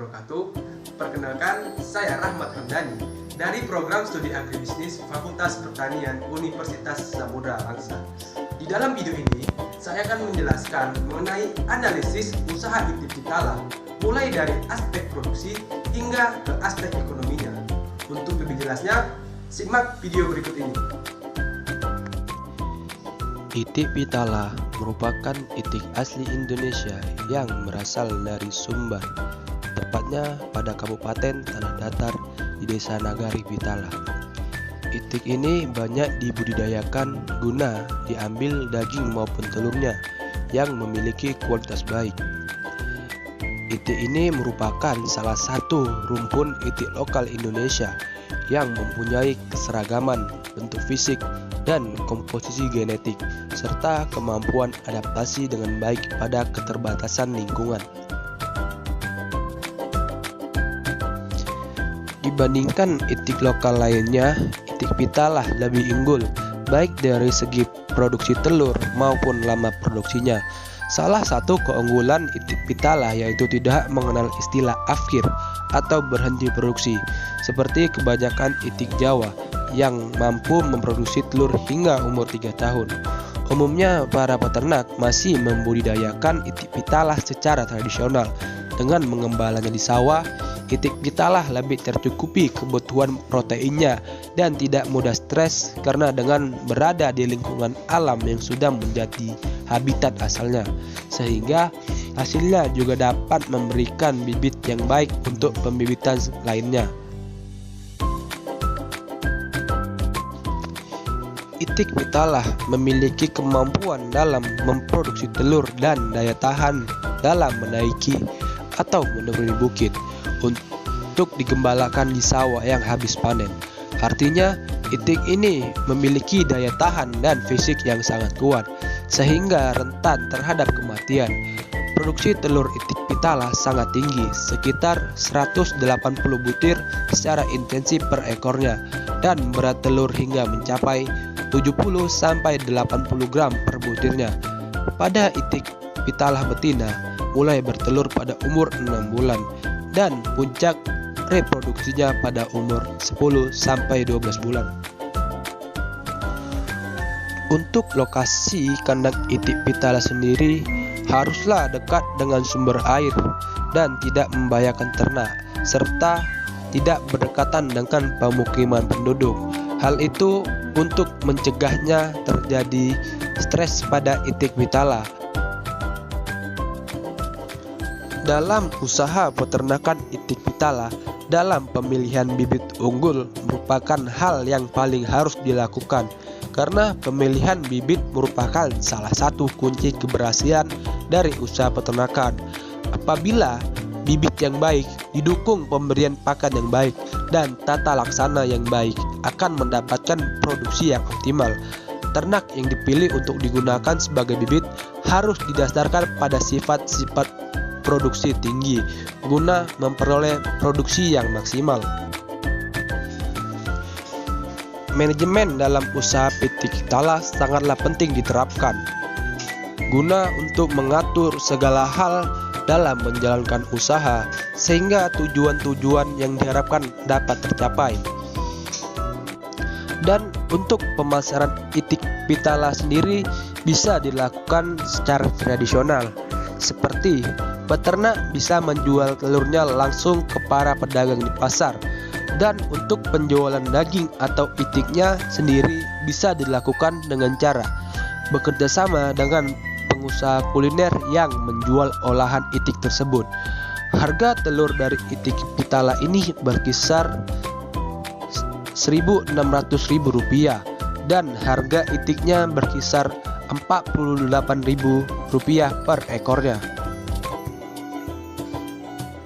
wabarakatuh. Perkenalkan, saya Rahmat Hamdani dari program studi agribisnis Fakultas Pertanian Universitas Samudra Langsa. Di dalam video ini, saya akan menjelaskan mengenai analisis usaha Itik Pitala, mulai dari aspek produksi hingga ke aspek ekonominya. Untuk lebih jelasnya, simak video berikut ini. Itik Pitala merupakan itik asli Indonesia yang berasal dari Sumbar, tepatnya pada Kabupaten Tanah Datar di Desa Nagari Pitala. Itik ini banyak dibudidayakan guna diambil daging maupun telurnya yang memiliki kualitas baik. Itik ini merupakan salah satu rumpun itik lokal Indonesia yang mempunyai keseragaman bentuk fisik dan komposisi genetik, serta kemampuan adaptasi dengan baik pada keterbatasan lingkungan. Dibandingkan itik lokal lainnya, itik Pitala lebih unggul baik dari segi produksi telur maupun lama produksinya. Salah satu keunggulan itik Pitala yaitu tidak mengenal istilah akhir atau berhenti produksi, seperti kebanyakan itik Jawa yang mampu memproduksi telur hingga umur 3 tahun. Umumnya para peternak masih membudidayakan itik Pitala secara tradisional dengan mengembalanya di sawah. Itik Pitala lebih tercukupi kebutuhan proteinnya dan tidak mudah stres karena dengan berada di lingkungan alam yang sudah menjadi habitat asalnya, sehingga hasilnya juga dapat memberikan bibit yang baik untuk pembibitan lainnya. Itik Pitala memiliki kemampuan dalam memproduksi telur dan daya tahan dalam menaiki atau menuruni bukit untuk digembalakan di sawah yang habis panen. Artinya, itik ini memiliki daya tahan dan fisik yang sangat kuat, sehingga rentan terhadap kematian. Produksi telur itik Pitala sangat tinggi, sekitar 180 butir secara intensif per ekornya, dan berat telur hingga mencapai 70-80 gram per butirnya. Pada itik Pitala betina mulai bertelur pada umur 6 bulan dan puncak reproduksinya pada umur 10-12 bulan. Untuk lokasi kandang itik Pitala sendiri haruslah dekat dengan sumber air dan tidak membahayakan ternak, serta tidak berdekatan dengan pemukiman penduduk. Hal itu untuk mencegahnya terjadi stres pada itik Pitala. Dalam usaha peternakan itik Pitala, dalam pemilihan bibit unggul merupakan hal yang paling harus dilakukan, karena pemilihan bibit merupakan salah satu kunci keberhasilan dari usaha peternakan. Apabila bibit yang baik didukung pemberian pakan yang baik dan tata laksana yang baik, akan mendapatkan produksi yang optimal. Ternak yang dipilih untuk digunakan sebagai bibit harus didasarkan pada sifat-sifat produksi tinggi guna memperoleh produksi yang maksimal. Manajemen dalam usaha itik Pitala sangatlah penting diterapkan guna untuk mengatur segala hal dalam menjalankan usaha sehingga tujuan-tujuan yang diharapkan dapat tercapai. Dan untuk pemasaran itik Pitala sendiri bisa dilakukan secara tradisional, seperti peternak bisa menjual telurnya langsung ke para pedagang di pasar, dan untuk penjualan daging atau itiknya sendiri bisa dilakukan dengan cara bekerja sama dengan pengusaha kuliner yang menjual olahan itik tersebut. Harga telur dari itik Pitala ini berkisar Rp1.600.000 dan harga itiknya berkisar Rp48.000 per ekornya.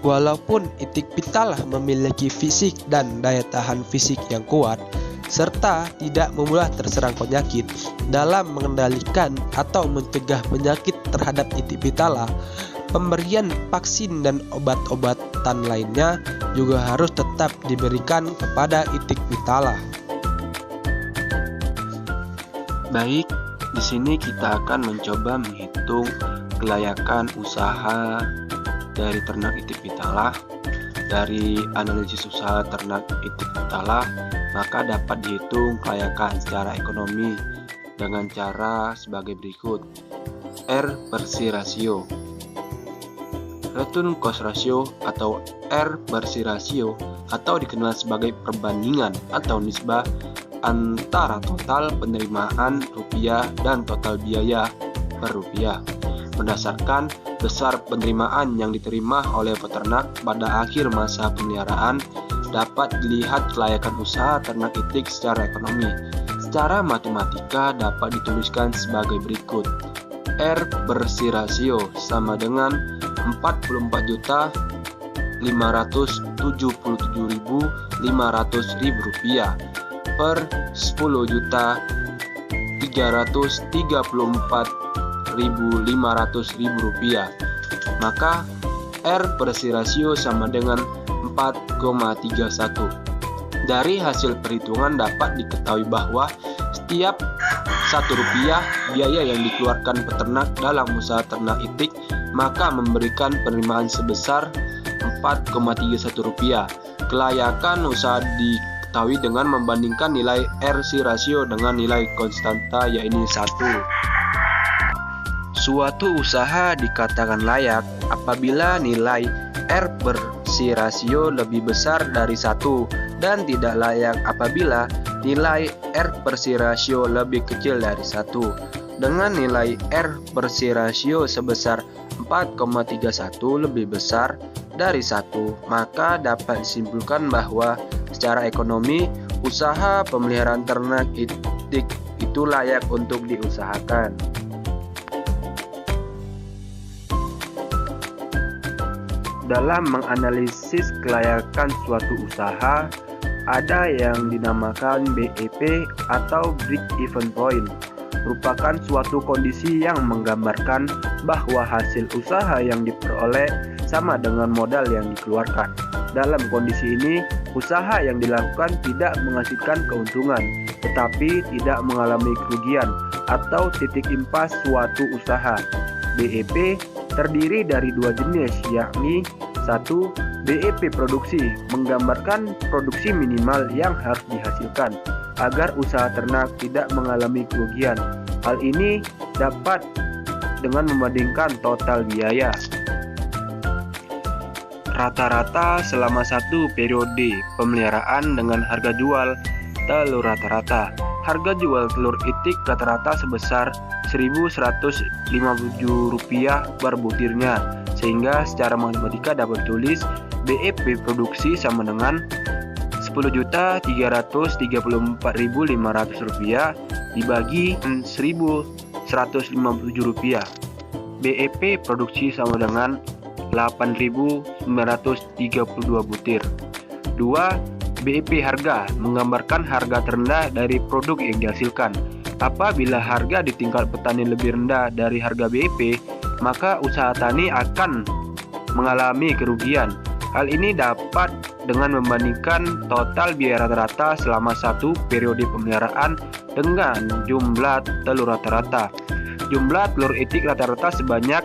Walaupun itik Pitala memiliki fisik dan daya tahan fisik yang kuat, serta tidak mudah terserang penyakit, dalam mengendalikan atau mencegah penyakit terhadap itik Pitala, pemberian vaksin dan obat-obatan lainnya juga harus tetap diberikan kepada itik Pitala. Baik, di sini kita akan mencoba menghitung kelayakan usaha dari ternak itik Pitala. dari analisis usaha ternak itik pitala, maka dapat dihitung kelayakan secara ekonomi dengan cara sebagai berikut. R/C ratio. Return cost ratio atau R/C ratio atau dikenal sebagai perbandingan atau nisbah antara total penerimaan rupiah dan total biaya per rupiah berdasarkan besar penerimaan yang diterima oleh peternak pada akhir masa pemeliharaan. Dapat dilihat kelayakan usaha ternak itik secara ekonomi. Secara matematika dapat dituliskan sebagai berikut. R/C ratio sama dengan 44.577.500 rupiah per 10.334.500 rupiah. Maka R/C ratio sama dengan 4,31. Dari hasil perhitungan dapat diketahui bahwa setiap Rp1 biaya yang dikeluarkan peternak dalam usaha ternak itik maka memberikan penerimaan sebesar Rp4,31. Kelayakan usaha diketahui dengan membandingkan nilai RC ratio dengan nilai konstanta yaitu 1. Suatu usaha dikatakan layak apabila nilai R/C ratio lebih besar dari 1 dan tidak layak apabila nilai R/C ratio lebih kecil dari 1. Dengan nilai R/C ratio sebesar 4,31 lebih besar dari 1, maka dapat disimpulkan bahwa secara ekonomi usaha pemeliharaan ternak itik itu layak untuk diusahakan. Dalam menganalisis kelayakan suatu usaha, ada yang dinamakan BEP atau Break Even Point, merupakan suatu kondisi yang menggambarkan bahwa hasil usaha yang diperoleh sama dengan modal yang dikeluarkan. Dalam kondisi ini, usaha yang dilakukan tidak menghasilkan keuntungan, tetapi tidak mengalami kerugian atau titik impas suatu usaha. BEP terdiri dari dua jenis, yakni 1. BEP produksi, menggambarkan produksi minimal yang harus dihasilkan agar usaha ternak tidak mengalami kerugian. Hal ini dapat dengan membandingkan total biaya. Rata-rata selama satu periode pemeliharaan dengan harga jual telur rata-rata. Harga jual telur itik rata-rata sebesar Rp1.157 per butirnya, sehingga secara matematika dapat ditulis BEP produksi sama dengan Rp10.334.500 dibagi Rp1.157. BEP produksi sama dengan 8.932 butir. 2. BEP harga menggambarkan harga terendah dari produk yang dihasilkan. Apabila harga di tingkat petani lebih rendah dari harga BEP, maka usaha tani akan mengalami kerugian. Hal ini dapat dengan membandingkan total biaya rata-rata selama satu periode pemeliharaan dengan jumlah telur rata-rata. Jumlah telur itik rata-rata sebanyak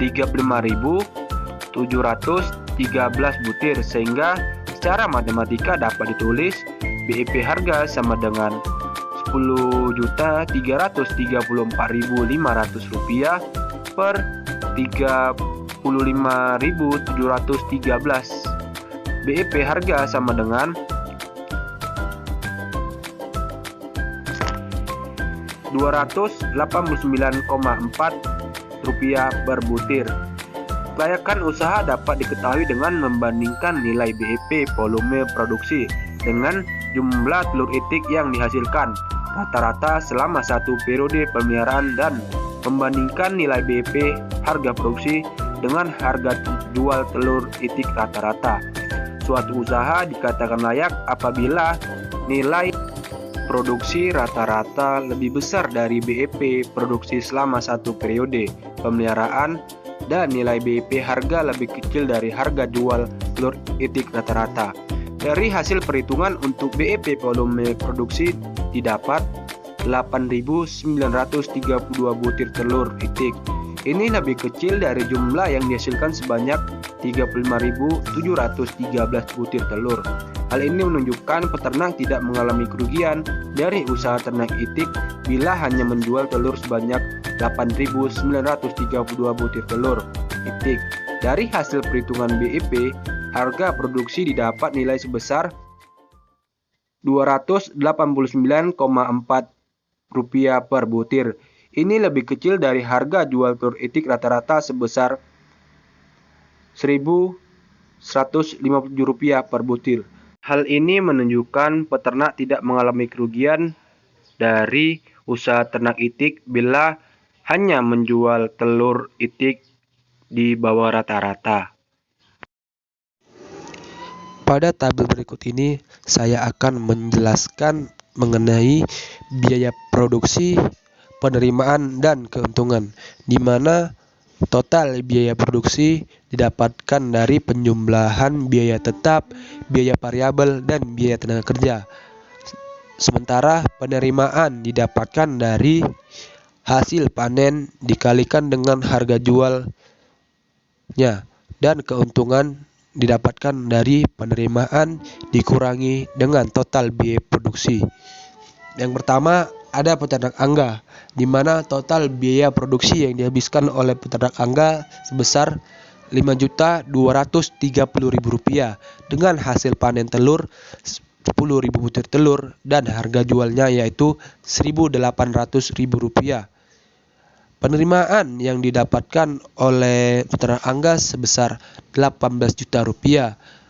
35.713 butir, sehingga secara matematika dapat ditulis BEP harga sama dengan Rp10.334.500 per 35.713. BEP harga sama dengan Rp289,4 per butir. Kelayakan usaha dapat diketahui dengan membandingkan nilai BEP volume produksi dengan jumlah telur itik yang dihasilkan rata-rata selama satu periode pemeliharaan dan membandingkan nilai BEP harga produksi dengan harga jual telur itik rata-rata. Suatu usaha dikatakan layak apabila nilai produksi rata-rata lebih besar dari BEP produksi selama satu periode pemeliharaan dan nilai BEP harga lebih kecil dari harga jual telur itik rata-rata. Dari hasil perhitungan untuk BEP volume produksi didapat 8.932 butir telur itik Ini lebih kecil dari jumlah yang dihasilkan sebanyak 35.713 butir telur. Hal ini menunjukkan peternak tidak mengalami kerugian dari usaha ternak itik bila hanya menjual telur sebanyak 8.932 butir telur itik. Dari hasil perhitungan BIP, harga produksi didapat nilai sebesar Rp289,4 per butir. Ini lebih kecil dari harga jual telur itik rata-rata sebesar Rp1.157 per butir. Hal ini menunjukkan peternak tidak mengalami kerugian dari usaha ternak itik bila hanya menjual telur itik di bawah rata-rata. Pada tabel berikut ini, saya akan menjelaskan mengenai biaya produksi, penerimaan, dan keuntungan, di mana total biaya produksi didapatkan dari penjumlahan biaya tetap, biaya variabel, dan biaya tenaga kerja. Sementara penerimaan didapatkan dari hasil panen dikalikan dengan harga jualnya, dan keuntungan didapatkan dari penerimaan dikurangi dengan total biaya produksi. Yang pertama ada peternak angga, di mana total biaya produksi yang dihabiskan oleh peternak angga sebesar Rp5.230.000 dengan hasil panen telur 10.000 butir telur dan harga jualnya yaitu Rp1.800.000. Penerimaan yang didapatkan oleh peternak angga sebesar Rp18 juta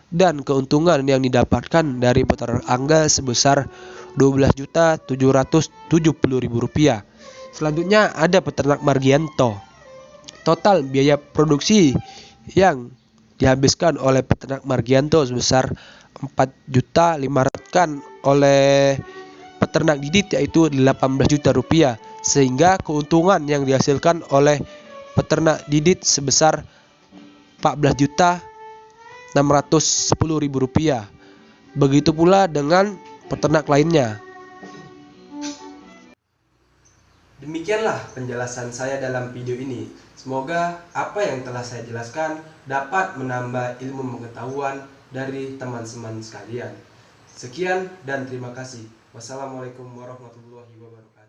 dan keuntungan yang didapatkan dari peternak angga sebesar Rp12.770.000. Selanjutnya ada peternak Margianto. Total biaya produksi yang dihabiskan oleh peternak Margianto sebesar Rp4.500.000 oleh peternak Didit yaitu Rp18 juta, sehingga keuntungan yang dihasilkan oleh peternak Didit sebesar Rp14.610.000. Begitu pula dengan peternak lainnya. Demikianlah penjelasan saya dalam video ini. Semoga apa yang telah saya jelaskan dapat menambah ilmu pengetahuan dari teman-teman sekalian. Sekian dan terima kasih. Wassalamualaikum warahmatullahi wabarakatuh.